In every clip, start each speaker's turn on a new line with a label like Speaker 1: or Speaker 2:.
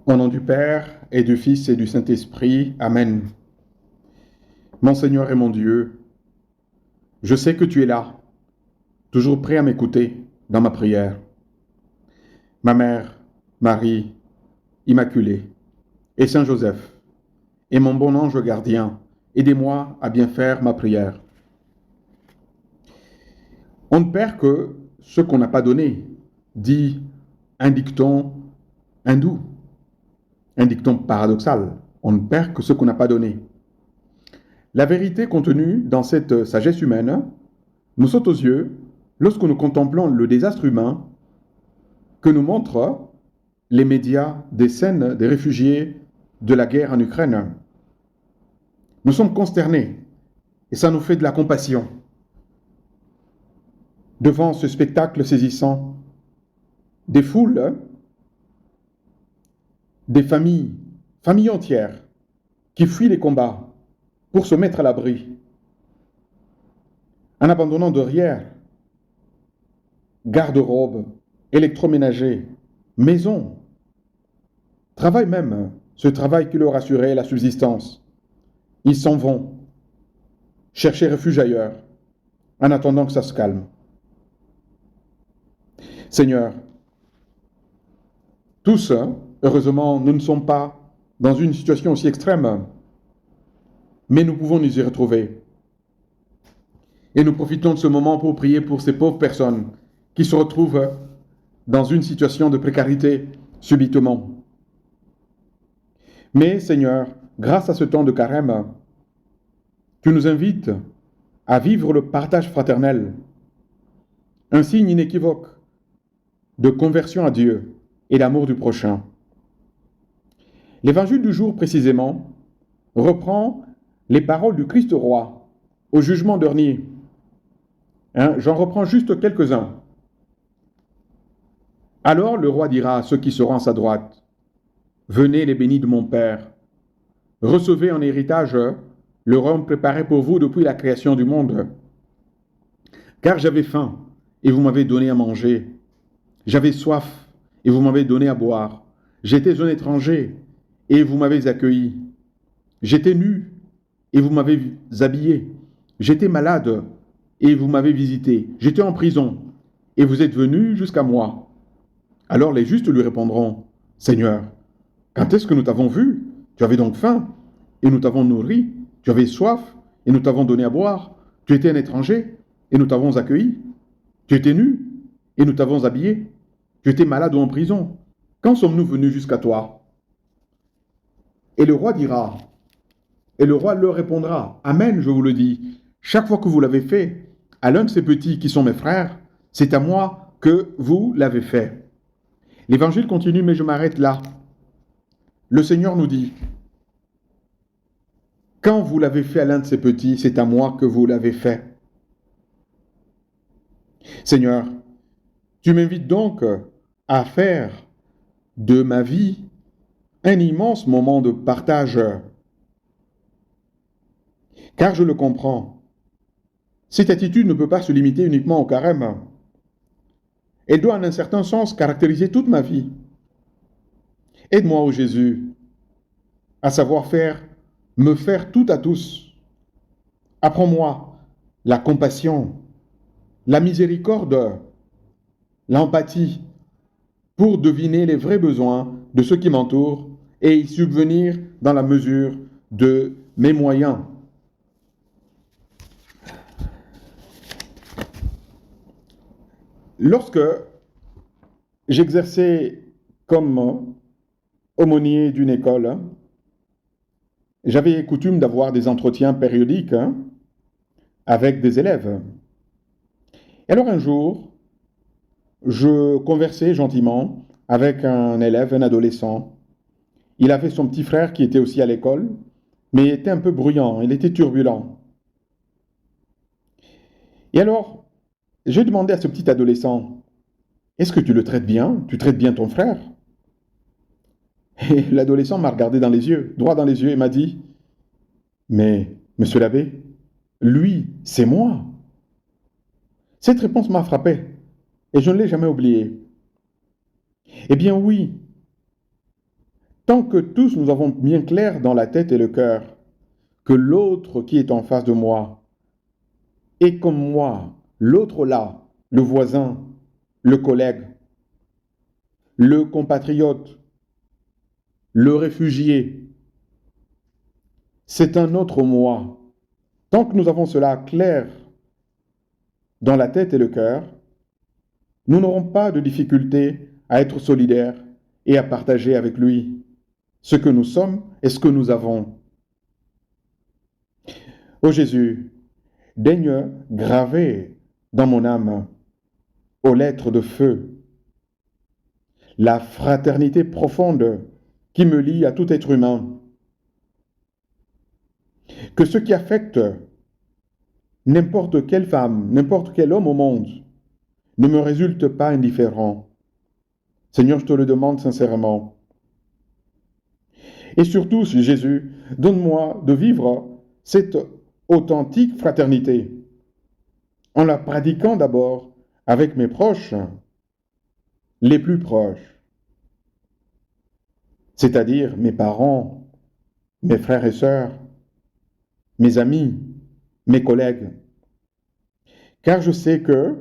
Speaker 1: Au nom du Père et du Fils et du Saint-Esprit. Amen. Mon Seigneur et mon Dieu, je sais que tu es là, toujours prêt à m'écouter dans ma prière. Ma mère, Marie, Immaculée, et Saint Joseph, et mon bon ange gardien, aidez-moi à bien faire ma prière. On ne perd que ce qu'on n'a pas donné, dit un dicton hindou, un dicton paradoxal. On ne perd que ce qu'on n'a pas donné. La vérité contenue dans cette sagesse humaine nous saute aux yeux lorsque nous contemplons le désastre humain que nous montrent les médias des scènes des réfugiés de la guerre en Ukraine. Nous sommes consternés et ça nous fait de la compassion devant ce spectacle saisissant des foules, des familles entières qui fuient les combats pour se mettre à l'abri en abandonnant derrière garde-robe, électroménager, maison, travail même, ce travail qui leur assurait la subsistance. Ils s'en vont chercher refuge ailleurs en attendant que ça se calme. Seigneur, tous, heureusement, nous ne sommes pas dans une situation aussi extrême, mais nous pouvons nous y retrouver. Et nous profitons de ce moment pour prier pour ces pauvres personnes qui se retrouvent dans une situation de précarité subitement. Mais Seigneur, grâce à ce temps de carême, tu nous invites à vivre le partage fraternel, un signe inéquivoque de conversion à Dieu et d'amour du prochain. L'évangile du jour, précisément, reprend les paroles du Christ roi au jugement dernier. J'en reprends juste quelques-uns. Alors le roi dira à ceux qui seront à sa droite, « Venez les bénis de mon Père, recevez en héritage le royaume préparé pour vous depuis la création du monde. Car j'avais faim et vous m'avez donné à manger, j'avais soif et vous m'avez donné à boire, j'étais un étranger et vous m'avez accueilli, j'étais nu et vous m'avez habillé, j'étais malade et vous m'avez visité, j'étais en prison et vous êtes venus jusqu'à moi. » Alors les justes lui répondront, « Seigneur, quand est-ce que nous t'avons vu? Tu avais donc faim et nous t'avons nourri, tu avais soif et nous t'avons donné à boire, tu étais un étranger et nous t'avons accueilli, tu étais nu et nous t'avons habillé, tu étais malade ou en prison. Quand sommes-nous venus jusqu'à toi? » Et le roi dira, et le roi leur répondra, « Amen, je vous le dis, chaque fois que vous l'avez fait à l'un de ces petits qui sont mes frères, c'est à moi que vous l'avez fait. » L'évangile continue, mais je m'arrête là. Le Seigneur nous dit, « Quand vous l'avez fait à l'un de ces petits, c'est à moi que vous l'avez fait. » Seigneur, tu m'invites donc à faire de ma vie un immense moment de partage. Car je le comprends, cette attitude ne peut pas se limiter uniquement au carême. Elle doit en un certain sens caractériser toute ma vie. Aide-moi, ô Jésus, à savoir me faire tout à tous. Apprends-moi la compassion, la miséricorde, l'empathie, pour deviner les vrais besoins de ceux qui m'entourent et y subvenir dans la mesure de mes moyens. Lorsque j'exerçais comme aumônier d'une école, j'avais coutume d'avoir des entretiens périodiques avec des élèves. Et alors un jour, je conversais gentiment avec un élève, un adolescent. Il avait son petit frère qui était aussi à l'école, mais il était un peu bruyant, il était turbulent. Et alors, j'ai demandé à ce petit adolescent, « Est-ce que tu le traites bien? Tu traites bien ton frère? » Et l'adolescent m'a regardé dans les yeux, droit dans les yeux, et m'a dit, « Mais, monsieur l'abbé, lui, c'est moi. » Cette réponse m'a frappé, et je ne l'ai jamais oubliée. Eh bien oui, Tant que tous nous avons bien clair dans la tête et le cœur que l'autre qui est en face de moi est comme moi, l'autre là, le voisin, le collègue, le compatriote, le réfugié, c'est un autre moi. Tant que nous avons cela clair dans la tête et le cœur, nous n'aurons pas de difficulté à être solidaires et à partager avec lui ce que nous sommes et ce que nous avons. Ô Jésus, daigne graver dans mon âme, aux lettres de feu, la fraternité profonde qui me lie à tout être humain. Que ce qui affecte n'importe quelle femme, n'importe quel homme au monde, ne me résulte pas indifférent. Seigneur, je te le demande sincèrement. Et surtout, Jésus, donne-moi de vivre cette authentique fraternité en la pratiquant d'abord avec mes proches, les plus proches, c'est-à-dire mes parents, mes frères et sœurs, mes amis, mes collègues. Car je sais que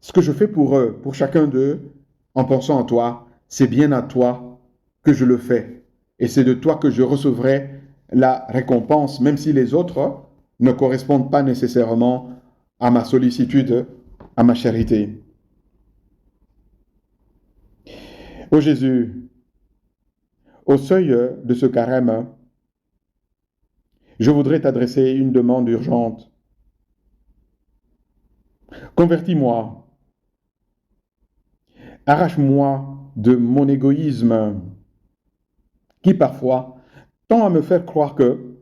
Speaker 1: ce que je fais pour eux, pour chacun d'eux, en pensant à toi, c'est bien à toi que je le fais. Et c'est de toi que je recevrai la récompense, même si les autres ne correspondent pas nécessairement à ma sollicitude, à ma charité. Ô Jésus, au seuil de ce carême, je voudrais t'adresser une demande urgente. Convertis-moi, arrache-moi de mon égoïsme qui parfois tend à me faire croire que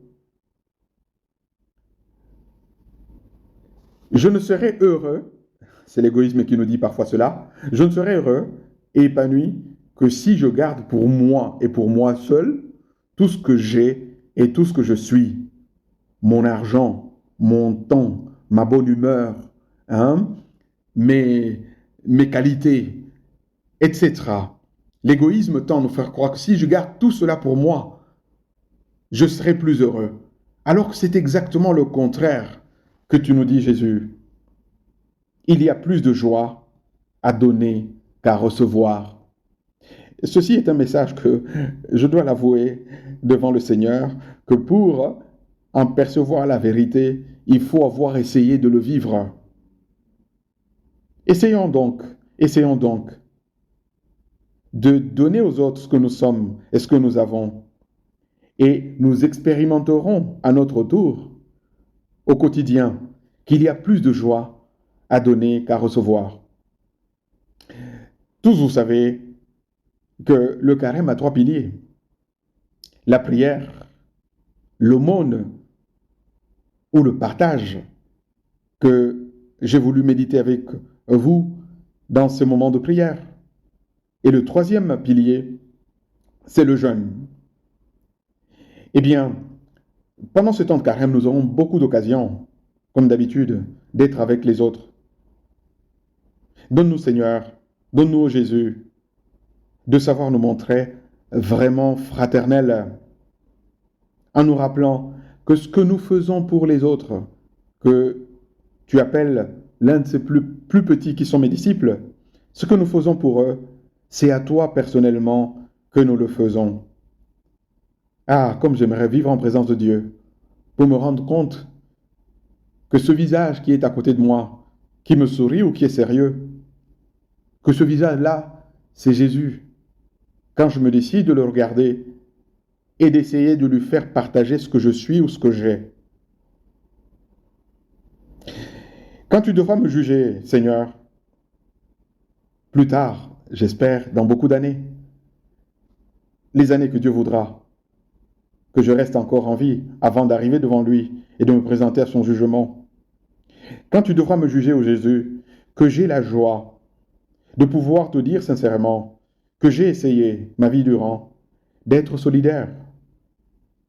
Speaker 1: je ne serai heureux, c'est l'égoïsme qui nous dit parfois cela, je ne serai heureux et épanoui que si je garde pour moi et pour moi seul tout ce que j'ai et tout ce que je suis, mon argent, mon temps, ma bonne humeur, hein, mes qualités, etc. L'égoïsme tend à nous faire croire que si je garde tout cela pour moi, je serai plus heureux. Alors que c'est exactement le contraire que tu nous dis, Jésus. Il y a plus de joie à donner qu'à recevoir. Ceci est un message que je dois l'avouer devant le Seigneur, que pour en percevoir la vérité, il faut avoir essayé de le vivre. Essayons donc de donner aux autres ce que nous sommes et ce que nous avons. Et nous expérimenterons à notre tour, au quotidien, qu'il y a plus de joie à donner qu'à recevoir. Tous vous savez que le carême a 3 piliers. La prière, l'aumône ou le partage que j'ai voulu méditer avec vous dans ce moment de prière. Et le 3e pilier, c'est le jeûne. Eh bien, pendant ce temps de carême, nous aurons beaucoup d'occasions, comme d'habitude, d'être avec les autres. Donne-nous, Seigneur, donne-nous, Jésus, de savoir nous montrer vraiment fraternels, en nous rappelant que ce que nous faisons pour les autres, que tu appelles l'un de ces plus petits qui sont mes disciples, ce que nous faisons pour eux, c'est à toi personnellement que nous le faisons. Ah, comme j'aimerais vivre en présence de Dieu, pour me rendre compte que ce visage qui est à côté de moi, qui me sourit ou qui est sérieux, que ce visage-là, c'est Jésus. Quand je me décide de le regarder et d'essayer de lui faire partager ce que je suis ou ce que j'ai. Quand tu devras me juger, Seigneur, plus tard, j'espère, dans beaucoup d'années, les années que Dieu voudra, que je reste encore en vie avant d'arriver devant lui et de me présenter à son jugement. Quand tu devras me juger, ô Jésus, que j'ai la joie de pouvoir te dire sincèrement que j'ai essayé, ma vie durant, d'être solidaire,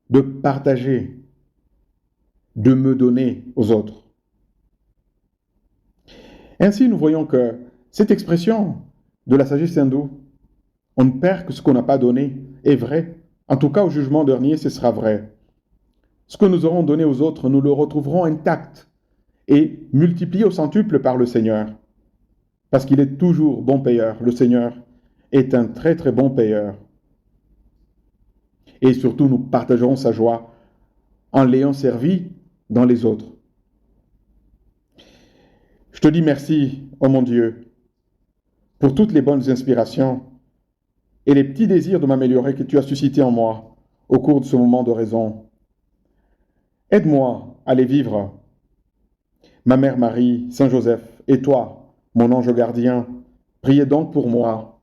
Speaker 1: de partager, de me donner aux autres. Ainsi, nous voyons que cette expression de la sagesse hindoue, on ne perd que ce qu'on n'a pas donné, est vrai. En tout cas, au jugement dernier, ce sera vrai. Ce que nous aurons donné aux autres, nous le retrouverons intact et multiplié au centuple par le Seigneur. Parce qu'il est toujours bon payeur. Le Seigneur est un très très bon payeur. Et surtout, nous partagerons sa joie en l'ayant servi dans les autres. Je te dis merci, oh mon Dieu, pour toutes les bonnes inspirations et les petits désirs de m'améliorer que tu as suscités en moi au cours de ce moment de raison. Aide-moi à les vivre. Ma mère Marie, Saint Joseph et toi, mon ange gardien, priez donc pour moi